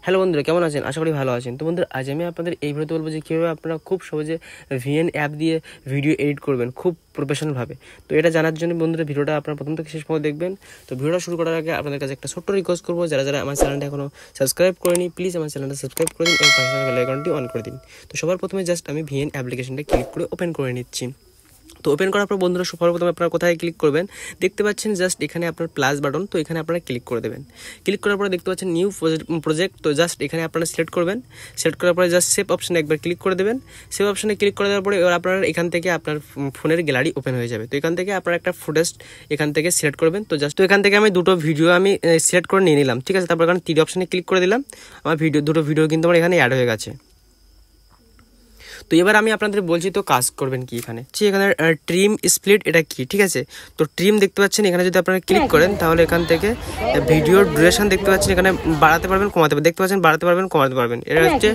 Hello বন্ধুরা, কেমন আছেন? আশা করি ভালো আছেন। তো বন্ধুরা, আজ আমি আপনাদের এই ভিডিওতে বলবো যে কীভাবে আপনারা খুব সহজে ভিএন অ্যাপ দিয়ে ভিডিও এডিট করবেন খুব প্রফেশনালভাবে। তো এটা জানার জন্য বন্ধুরা ভিডিওটা আপনারা প্রথম থেকে শেষ পর্যন্ত দেখবেন। তো ভিডিওটা শুরু করার আগে আপনাদের কাছে একটা ছোট্ট রিকোয়েস্ট করবো, যারা যারা আমার চ্যানেলটা এখনও সাবস্ক্রাইব করেনি, প্লিজ আমার চ্যানেলটা সাবস্ক্রাইব করে দিন এবং পাশে বেল আইকনটি অন করে দিন। তো সবার প্রথমে জাস্ট আমি ভিএন অ্যাপ্লিকেশনটা ক্লিক করে ওপেন করে নিচ্ছি। তো ওপেন করার পর বন্ধুরা সর্বপ্রথমে আপনারা কোথায় ক্লিক করবেন, দেখতে পাচ্ছেন জাস্ট এখানে আপনার প্লাস বাটন, তো এখানে আপনারা ক্লিক করে দেবেন। ক্লিক করার পরে দেখতে পাচ্ছেন নিউ প্রজেক্ট, তো জাস্ট এখানে আপনারা সিলেক্ট করবেন। সিলেক্ট করার পরে জাস্ট সেভ অপশানে একবার ক্লিক করে দেবেন। সেভ অপশানে ক্লিক করে দেওয়ার পরে এবার আপনার এখান থেকে আপনার ফোনের গ্যালারি ওপেন হয়ে যাবে। তো এখান থেকে আপনারা একটা ফুটেজ এখান থেকে সিলেক্ট করবেন। তো জাস্ট এখান থেকে আমি দুটো ভিডিও আমি সিলেক্ট করে নিয়ে নিলাম, ঠিক আছে। তারপর এখানে 3 অপশানে ক্লিক করে দিলাম। আমার দুটো ভিডিও কিন্তু আমার এখানে অ্যাড হয়ে গেছে। তো এবার আমি আপনাদের বলছি তো কাজ করবেন কি এখানে ট্রিম স্প্লিট, এটা কি, ঠিক আছে। তো ট্রিম দেখতে পাচ্ছেন এখানে যদি আপনারা ক্লিক করেন তাহলে এখান থেকে ভিডিওর ডিউরেশন দেখতে পাচ্ছেন এখানে বাড়াতে পারবেন, কমাতে পারবেন, দেখতে পাচ্ছেন বাড়াতে পারবেন, কমাতে পারবেন। এটা হচ্ছে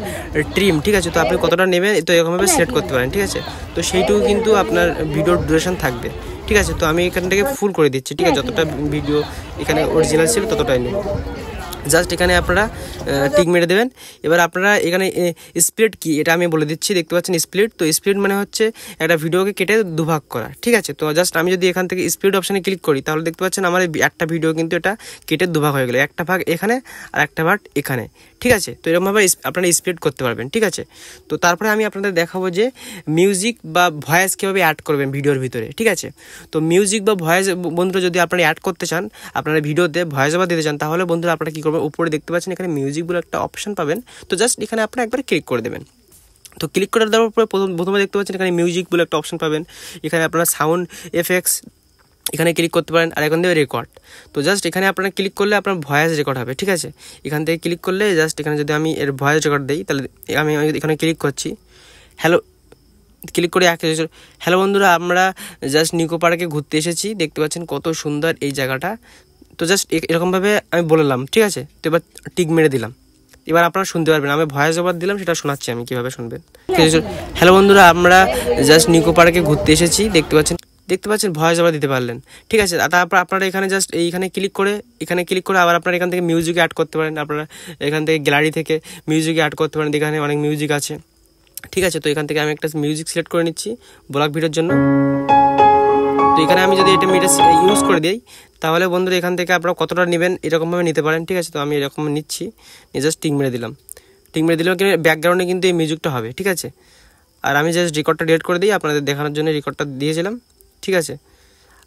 ট্রিম, ঠিক আছে। তো আপনি কতটা নেবেন তো এরকমভাবে সিলেক্ট করতে পারেন, ঠিক আছে। তো সেইটুকু কিন্তু আপনার ভিডিওর ডিউরেশন থাকবে, ঠিক আছে। তো আমি এখান থেকে ফুল করে দিচ্ছি, ঠিক আছে। যতটা ভিডিও এখানে অরিজিনাল ছিল ততটাই নেব। জাস্ট এখানে আপনারা টিক মেরে দেবেন। এবার আপনারা এখানে স্প্লিট কি এটা আমি বলে দিচ্ছি, দেখতে পাচ্ছেন স্প্লিট। তো স্প্লিট মানে হচ্ছে একটা ভিডিওকে কেটে দুভাগ করা, ঠিক আছে। তো জাস্ট আমি যদি এখান থেকে স্প্লিট অপশানে ক্লিক করি তাহলে দেখতে পাচ্ছেন আমার একটা ভিডিও কিন্তু এটা কেটে দুভাগ হয়ে গেলো, একটা ভাগ এখানে আর একটা ভাগ এখানে, ঠিক আছে। তো এরকমভাবে আপনারা স্প্লিট করতে পারবেন, ঠিক আছে। তো তারপরে আমি আপনাদের দেখাবো যে মিউজিক বা ভয়েস কীভাবে অ্যাড করবেন ভিডিওর ভিতরে, ঠিক আছে। তো মিউজিক বা ভয়েস বন্ধুরা যদি আপনারা অ্যাড করতে চান, আপনারা ভিডিওতে ভয়েস ওভার দিতে চান, তাহলে বন্ধুরা আপনারা কী করবেন, উপরে দেখতে পাচ্ছেন এখানে মিউজিক বলে একটা অপশন পাবেন। তো জাস্ট এখানে আপনারা একবার ক্লিক করে দেবেন। তো ক্লিক করে দেওয়ার পরে প্রথমে দেখতে পাচ্ছেন এখানে মিউজিক বলে একটা অপশন পাবেন। এখানে আপনারা সাউন্ড এফেক্টস এখানে ক্লিক করতে পারেন, আর এখন দেবে রেকর্ড। তো জাস্ট এখানে আপনারা ক্লিক করলে আপনার ভয়েস রেকর্ড হবে, ঠিক আছে। এখান থেকে ক্লিক করলে জাস্ট এখানে যদি আমি এর ভয়েস রেকর্ড দিই তাহলে আমি এখানে ক্লিক করছি, হ্যালো ক্লিক করে হ্যালো বন্ধুরা, আমরা জাস্ট নিকো পার্কে ঘুরতে এসেছি, দেখতে পাচ্ছেন কত সুন্দর এই জায়গাটা। তো জাস্ট এরকমভাবে আমি বললাম, ঠিক আছে। তো এবার টিক মেরে দিলাম। এবার আপনারা শুনতে পারবেন, আমি ভয়েস ওভার দিলাম, সেটা শোনাচ্ছি আমি কীভাবে শুনবেন। হ্যালো বন্ধুরা, আমরা জাস্ট নিকো পার্কে ঘুরতে এসেছি, দেখতে পাচ্ছেন ভয়েস ওভার দিতে পারলেন, ঠিক আছে। তারপর আপনারা এখানে জাস্ট এখানে ক্লিক করে আবার আপনারা এখান থেকে মিউজিক অ্যাড করতে পারেন। আপনারা এখান থেকে গ্যালারি থেকে মিউজিক অ্যাড করতে পারেন, এখানে অনেক মিউজিক আছে, ঠিক আছে। তো এখান থেকে আমি একটা মিউজিক সিলেক্ট করে নিচ্ছি ব্লগ ভিডিওর জন্য। তো এখানে আমি যদি এটা ইউজ করে দিই তাহলে বন্ধুরা এখান থেকে আপনারা কতটা নেবেন এরকমভাবে নিতে পারেন, ঠিক আছে। তো আমি এরকম নিচ্ছি, জাস্ট টিক মেরে দিলাম কিন্তু ব্যাকগ্রাউন্ডে কিন্তু এই মিউজিকটা হবে, ঠিক আছে। আর আমি জাস্ট রেকর্ডটা ডিলিট করে দিই, আপনাদের দেখানোর জন্য রেকর্ডটা দিয়েছিলাম, ঠিক আছে।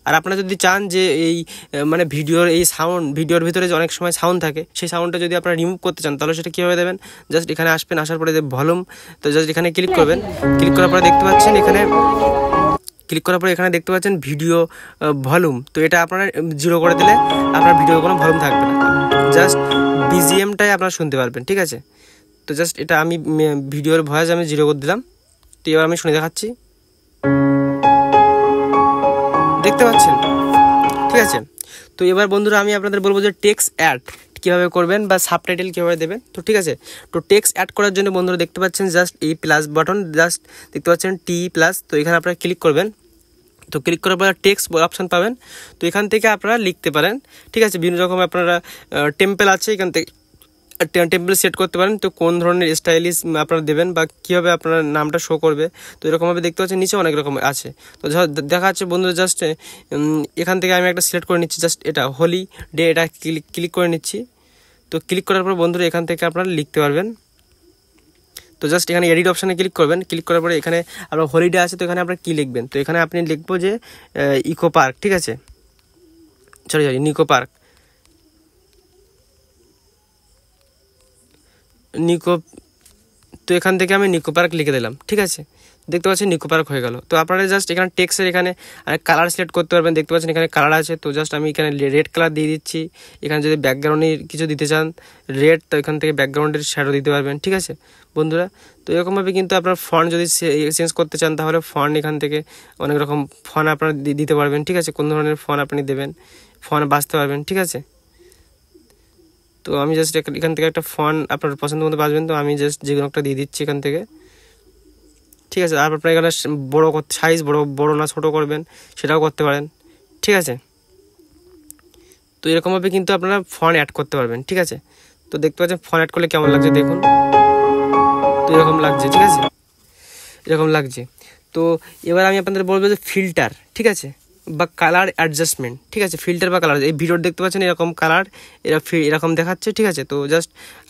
আর আপনারা যদি চান যে এই মানে ভিডিওর ভিতরে যে অনেক সময় সাউন্ড থাকে, সেই সাউন্ডটা যদি আপনারা রিমুভ করতে চান তাহলে সেটা কীভাবে দেবেন, জাস্ট এখানে আসবেন, আসার পরে যে ভলিউম, তো জাস্ট এখানে ক্লিক করবেন। ক্লিক করার পরে দেখতে পাচ্ছেন দেখতে পাচ্ছেন ভিডিও ভলিউম। তো এটা আপনারা 0 করে দিলে আপনার ভিডিও কোনো ভলিউম থাকবে না, জাস্ট বিজিএমটাই আপনারা শুনতে পারবেন, ঠিক আছে। তো জাস্ট এটা আমি ভিডিওর ভয়েস আমি 0 করে দিলাম। তো এবার আমি শুনে দেখাচ্ছি, দেখতে পাচ্ছেন, ঠিক আছে। তো এবার বন্ধুরা আমি আপনাদের বলবো যে টেক্সট অ্যাড কীভাবে করবেন বা সাবটাইটেল কীভাবে দেবেন। তো ঠিক আছে, তো টেক্সট অ্যাড করার জন্য বন্ধুরা দেখতে পাচ্ছেন জাস্ট এই প্লাস বাটন, জাস্ট দেখতে পাচ্ছেন টি প্লাস। তো এখানে আপনারা ক্লিক করবেন। তো ক্লিক করার পর টেক্সট অপশান পাবেন। তো এখান থেকে আপনারা লিখতে পারেন, ঠিক আছে। বিভিন্ন রকম আপনারা টেম্পল আছে, এখান থেকে টেম্পল সেট করতে পারেন। তো কোন ধরনের স্টাইলিশ আপনারা দেবেন বা কীভাবে আপনার নামটা শো করবে, তো এরকমভাবে দেখতে পাচ্ছেন নিচে অনেক রকম আছে। তো দেখা যাচ্ছে বন্ধুরা জাস্ট এখান থেকে আমি একটা সিলেক্ট করে নিচ্ছি, জাস্ট এটা হোলি ডে, এটা ক্লিক করে নিচ্ছি। তো ক্লিক করার পর বন্ধুরা এখান থেকে আপনারা লিখতে পারবেন। তো জাস্ট এখানে এডিট অপশানে ক্লিক করবেন। ক্লিক করার পরে এখানে আপনার হলিডে আছে, তো এখানে আপনারা কী লিখবেন, তো এখানে আপনি লিখবো যে ইকো পার্ক, ঠিক আছে, সরি নিকো তো এখান থেকে আমি নিকো পার্ক লিখে দিলাম, ঠিক আছে। দেখতে পাচ্ছেন নিকো পার্ক হয়ে গেল। তো আপনারা জাস্ট এখানে টেক্সটের এখানে কালার সিলেক্ট করতে পারবেন, দেখতে পাচ্ছেন এখানে কালার আছে। তো জাস্ট আমি এখানে রেড কালার দিয়ে দিচ্ছি। এখানে যদি ব্যাকগ্রাউন্ডে কিছু দিতে চান রেড, তো এখান থেকে ব্যাকগ্রাউন্ডের শ্যাডো দিতে পারবেন, ঠিক আছে বন্ধুরা। তো এরকমভাবে কিন্তু আপনার ফন্ট যদি চেঞ্জ করতে চান তাহলে ফন্ট এখান থেকে অনেক রকম ফন্ট আপনারা দিতে পারবেন, ঠিক আছে। কোন ধরনের ফন্ট আপনি দেবেন, ফন্ট বাছতে পারবেন, ঠিক আছে। তো আমি জাস্ট এখান থেকে একটা ফন্ট আপনার পছন্দ মতো বাছবেন। তো আমি জাস্ট যে কোনো একটা দিয়ে দিচ্ছি এখান থেকে, ঠিক আছে। আর আপনার এখানে বড়ো সাইজ বড়ো না ছোটো করবেন সেটাও করতে পারেন, ঠিক আছে। তো এরকমভাবে কিন্তু আপনারা ফন্ট অ্যাড করতে পারবেন, ঠিক আছে। তো দেখতে পাচ্ছেন ফোন অ্যাড করলে কেমন লাগছে দেখুন, তো এরকম লাগছে, ঠিক আছে, এরকম লাগছে। তো এবার আমি আপনাদের বলবো যে ফিল্টার, ঠিক আছে, বা কালার অ্যাডজাস্টমেন্ট, ঠিক আছে, ফিল্টার বা কালার, এই ভিডিও দেখতে পাচ্ছেন এরকম কালার এরকম দেখাচ্ছে, ঠিক আছে। তো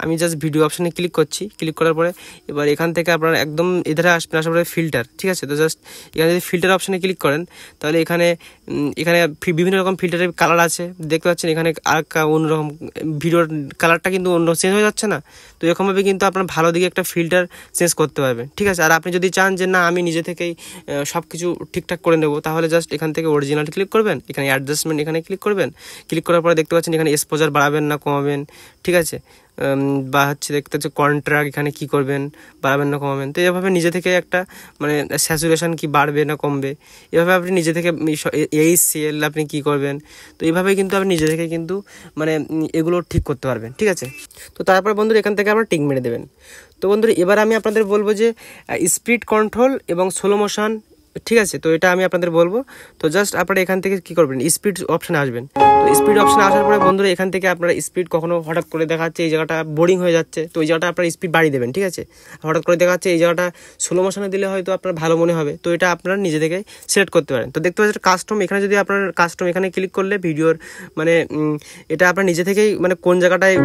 আমি জাস্ট ভিডিও অপশানে ক্লিক করছি, ক্লিক করার পরে এবার এখান থেকে আপনারা একদম এধারে আসবেন, আসার পরে ফিল্টার, ঠিক আছে। তো জাস্ট এখানে যদি ফিল্টার অপশানে ক্লিক করেন তাহলে এখানে বিভিন্ন রকম ফিল্টারের কালার আছে, দেখতে পাচ্ছেন এখানে আর অন্যরকম ভিডিওর কালারটা কিন্তু অন্য চেঞ্জ হয়ে যাচ্ছে না। তো এরকমভাবে কিন্তু আপনার ভালো দিকে একটা ফিল্টার চেঞ্জ করতে পারবেন, ঠিক আছে। আর আপনি যদি চান যে না আমি নিজে থেকেই সব কিছু ঠিকঠাক করে নেবো, তাহলে জাস্ট এখান থেকে অরিজিনাল ক্লিক করবেন, এখানে অ্যাডজাস্টমেন্ট এখানে ক্লিক করবেন, ক্লিক করার পরে দেখতে পাচ্ছেন এখানে এক্সপোজার বাড়াবেন না কমাবেন, ঠিক আছে, বা দেখতে হচ্ছে কন্ট্রাক্ট এখানে কি করবেন, বাড়াবেন না কমাবেন। তো এভাবে নিজে থেকে একটা স্যাচুরেশন কি বাড়বে না কমবে, এভাবে আপনি নিজে থেকে সেল আপনি কি করবেন, তো এইভাবে কিন্তু আপনি নিজে থেকে কিন্তু এগুলো ঠিক করতে পারবেন, ঠিক আছে। তো তারপর বন্ধুরা এখান থেকে আপনারা টিক মেরে দেবেন। তো বন্ধুরা এবার আমি আপনাদের বলবো যে স্পিড কন্ট্রোল এবং স্লো মোশন, ঠিক আছে, তো এটা আমি আপনাদের বলবো। তো জাস্ট আপনারা এখান থেকে কি করবেন, স্পিড অপশানে আসবেন। তো স্পিড অপশানে আসার পরে বন্ধুরা এখান থেকে আপনারা স্পিড কখনো হঠাৎ করে দেখাচ্ছে এই জায়গাটা বোরিং হয়ে যাচ্ছে, তো এই জায়গাটা আপনারা স্পিড বাড়িয়ে দেবেন, ঠিক আছে। হঠাৎ করে দেখাচ্ছে এই জায়গাটা স্লো মোশনে দিলে হয়তো আপনার ভালো মনে হবে, তো এটা আপনারা নিজে থেকে সিলেক্ট করতে পারেন। তো দেখতে পাচ্ছেন কাস্টম, এখানে যদি আপনার কাস্টম এখানে ক্লিক করলে ভিডিওর এটা আপনার নিজে থেকেই কোন জায়গাটায়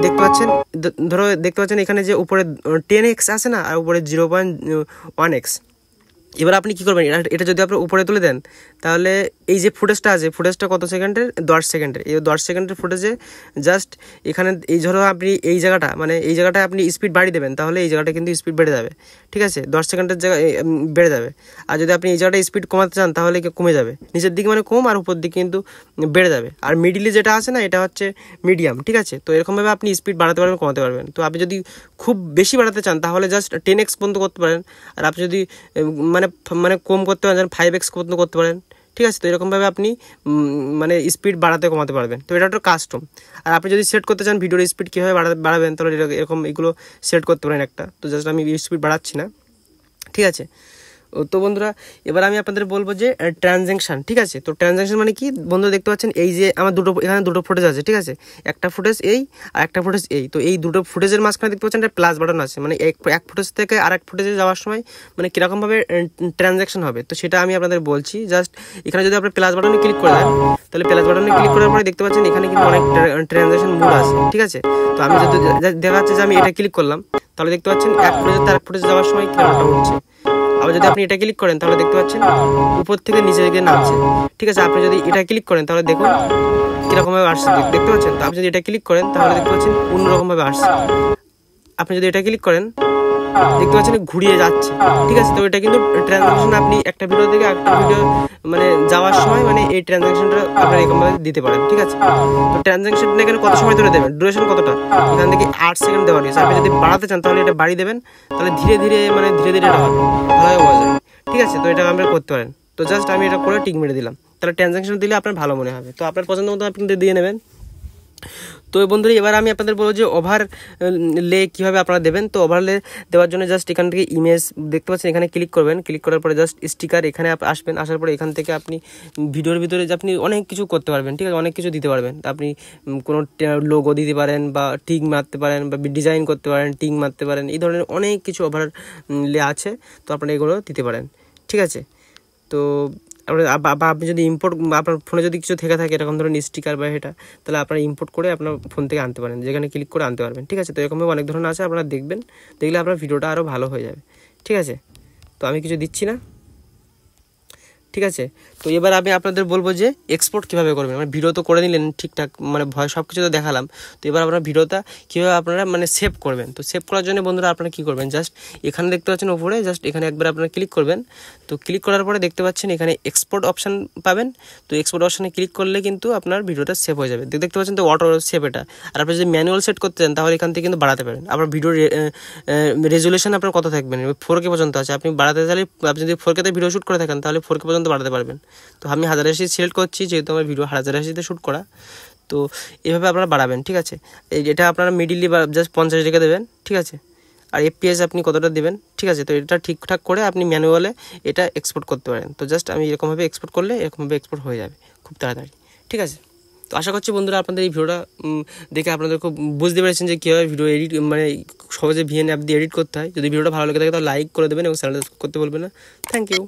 দেখতে পাচ্ছেন, ধরো দেখতে পাচ্ছেন এখানে যে উপরে 10x আছে না, আর উপরে 0.1x। এবার আপনি কী করবেন, এটা যদি আপনি উপরে তুলে দেন তাহলে এই যে ফুটেজটা আছে, ফুটেজটা কত সেকেন্ডের, 10 সেকেন্ডের, এই 10 সেকেন্ডের ফুটেজে জাস্ট এখানে এই ধরো আপনি এই জায়গাটা এই জায়গাটায় আপনি স্পিড বাড়িয়ে দেবেন, তাহলে এই জায়গাটা কিন্তু স্পিড বেড়ে যাবে, ঠিক আছে, 10 সেকেন্ডের জায়গায় বেড়ে যাবে। আর যদি আপনি এই জায়গাটা স্পিড কমাতে চান তাহলে কমে যাবে, নিচের দিকে কম আর উপর দিকে কিন্তু বেড়ে যাবে। আর মিডিলে যেটা আছে না এটা হচ্ছে মিডিয়াম, ঠিক আছে। তো এরকমভাবে আপনি স্পিড বাড়াতে পারবেন কমাতে পারবেন। তো আপনি যদি খুব বেশি বাড়াতে চান তাহলে জাস্ট 10x পর্যন্ত করতে পারেন, আর আপনি যদি কম করতে পারেন 5x পর্যন্ত করতে পারেন, ঠিক আছে। তো এরকমভাবে আপনি স্পিড বাড়াতে কমাতে পারবেন। তো এটা একটা কাস্টম। আর আপনি যদি সেট করতে চান ভিডিওর স্পিড কীভাবে বাড়াবেন তাহলে এরকম এগুলো সেট করতে পারেন একটা। তো জাস্ট আমি স্পিড বাড়াচ্ছি না, ঠিক আছে। তো বন্ধুরা এবার আমি আপনাদের বলবো যে ট্রানজ্যাকশন, ঠিক আছে। তো ট্রানজ্যাকশন কি বন্ধুরা দেখতে পাচ্ছেন এই যে আমার এখানে দুটো ফুটেজ আছে, ঠিক আছে, একটা ফুটেজ এই আর একটা ফুটেজ এই। তো এই দুটো ফুটেজের মাঝখানে দেখতে পাচ্ছেন একটা প্লাস বাটন আছে, এক ফুটেজ থেকে আর এক ফুটেজে যাওয়ার সময় কীরকমভাবে ট্রানজ্যাকশন হবে, তো সেটা আমি আপনাদের বলছি। জাস্ট এখানে যদি আপনি প্লাস বাটনে ক্লিক করে দেন তাহলে প্লাস বাটনে ক্লিক করার পরে দেখতে পাচ্ছেন এখানে কিন্তু অনেক ট্রানজ্যাকশন মোড আছে, ঠিক আছে। তো আমি যদি দেখা যাচ্ছে যে আমি এটা ক্লিক করলাম তাহলে দেখতে পাচ্ছেন এক ফুটেজ থেকে আরেক ফুটেজে যাওয়ার সময় কিরকমটা উঠছে। আবার যদি আপনি এটা ক্লিক করেন তাহলে দেখতে পাচ্ছেন উপর থেকে নিচে দিকে নামছে, ঠিক আছে। আপনি যদি এটা ক্লিক করেন তাহলে দেখুন কীরকমভাবে আসছে, দেখতে পাচ্ছেন। তো আপনি যদি এটা ক্লিক করেন তাহলে দেখতে পাচ্ছেন অন্যরকমভাবে আসছে। আপনি যদি এটা ক্লিক করেন দেখতে পাচ্ছেন ঘুরিয়ে যাচ্ছে, ঠিক আছে। তো এটা কিন্তু ট্রানজ্যাকশন আপনি একটা ভিডিও থেকে একটা ভিডিও যাওয়ার সময় এই ট্রানজ্যাকশনটা আপনারা এরকমভাবে দিতে পারেন, ঠিক আছে। তো ট্রানজ্যাকশনটা এখানে কত সময় ধরে দেবেন, ডিউরেশন কতটা, এখান থেকে 8 সেকেন্ড দেওয়া রয়েছে। আপনি যদি বাড়াতে চান তাহলে এটা বাড়িয়ে দেবেন, তাহলে ধীরে ধীরে এটা হবে, ভালোভাবে বোঝা যায়, ঠিক আছে। তো এটা আমরা করতে পারেন। তো জাস্ট আমি এটা করে টিক মেরে দিলাম, তাহলে ট্রানজ্যাকশন দিলে আপনার ভালো মনে হবে। তো আপনার পছন্দ মতো আপনি দিয়ে নেবেন। তো বন্ধুরা এবার আমি আপনাদের বলবো যে ওভারলে কীভাবে আপনারা দেবেন। তো ওভারলে দেওয়ার জন্য জাস্ট এখান থেকে ইমেজ দেখতে পাচ্ছেন এখানে ক্লিক করবেন, ক্লিক করার পরে জাস্ট স্টিকার এখানে আসবেন, আসার পরে এখান থেকে আপনি ভিডিওর ভিতরে যে আপনি অনেক কিছু করতে পারবেন, ঠিক আছে, অনেক কিছু দিতে পারবেন। আপনি কোনো লোগো দিতে পারেন বা টিক মারতে পারেন বা ডিজাইন করতে পারেন, টিক মারতে পারেন, এই ধরনের অনেক কিছু ওভারলে আছে। তো আপনারা এগুলো দিতে পারেন, ঠিক আছে। তো বা আপনি যদি ইম্পোর্ট আপনার ফোনে যদি কিছু থেকে থাকে এরকম ধরনের স্টিকার বা এটা, তাহলে আপনারা ইম্পোর্ট করে আপনার ফোন থেকে আনতে পারেন, যেখানে ক্লিক করে আনতে পারবেন, ঠিক আছে। তো এরকমভাবে অনেক ধরনের আছে, আপনারা দেখবেন, দেখলে আপনার ভিডিওটা আরও ভালো হয়ে যাবে, ঠিক আছে। তো আমি কিছু দিচ্ছি না, ঠিক আছে। তো এবার আমি আপনাদের বলবো যে এক্সপোর্ট কীভাবে করবেন। ভিডিও তো করে নিলেন ঠিকঠাক, ভয় সব কিছু তো দেখালাম। তো এবার আপনার ভিডিওটা কীভাবে আপনারা সেভ করবেন। তো সেভ করার জন্য বন্ধুরা আপনারা কী করবেন, জাস্ট এখানে দেখতে পাচ্ছেন ওপরে, জাস্ট এখানে একবার আপনারা ক্লিক করবেন। তো ক্লিক করার পরে দেখতে পাচ্ছেন এখানে এক্সপোর্ট অপশান পাবেন। তো এক্সপোর্ট অপশানে ক্লিক করলে কিন্তু আপনার ভিডিওটা সেভ হয়ে যাবে, দেখতে পাচ্ছেন। তো অটো সেভ এটা। আর আপনি যদি ম্যানুয়াল সেট করতে চান তাহলে এখান থেকে কিন্তু বাড়াতে পারেন। আপনার ভিডিওর রেজুলেশন আপনার কত থাকবেন, 4K পর্যন্ত আছে। আপনি বাড়াতে চাইলে আপনি যদি 4K-তে ভিডিও শ্যুট করে থাকেন তাহলে 4K পর্যন্ত বাড়াতে পারবেন। তো আমি 1080 সিলেক্ট করছি, যেহেতু আমার ভিডিও 1080-তে শ্যুট করা। তো এভাবে আপনারা বাড়াবেন, ঠিক আছে। এটা আপনারা মিডিলি বা জাস্ট 50 রেখে দেবেন, ঠিক আছে। আর FPS আপনি কতটা দেবেন, ঠিক আছে। তো এটা ঠিকঠাক করে আপনি ম্যানুয়ালে এটা এক্সপোর্ট করতে পারেন। তো জাস্ট আমি এরকমভাবে এক্সপোর্ট করলে এরকমভাবে এক্সপোর্ট হয়ে যাবে খুব তাড়াতাড়ি, ঠিক আছে। তো তো আশা করছি বন্ধুরা আপনাদের এই ভিডিওটা দেখে আপনাদের খুব বুঝতে পেরেছেন যে কীভাবে ভিডিও এডিট মানে সহজে ভিএন অ্যাপ দিয়ে এডিট করতে হয়। যদি ভিডিওটা ভালো লেগে থাকে তাহলে লাইক করে দেবেন এবং চ্যানেলটা সাবস্ক্রাইব করতে বলবেন না। Thank you.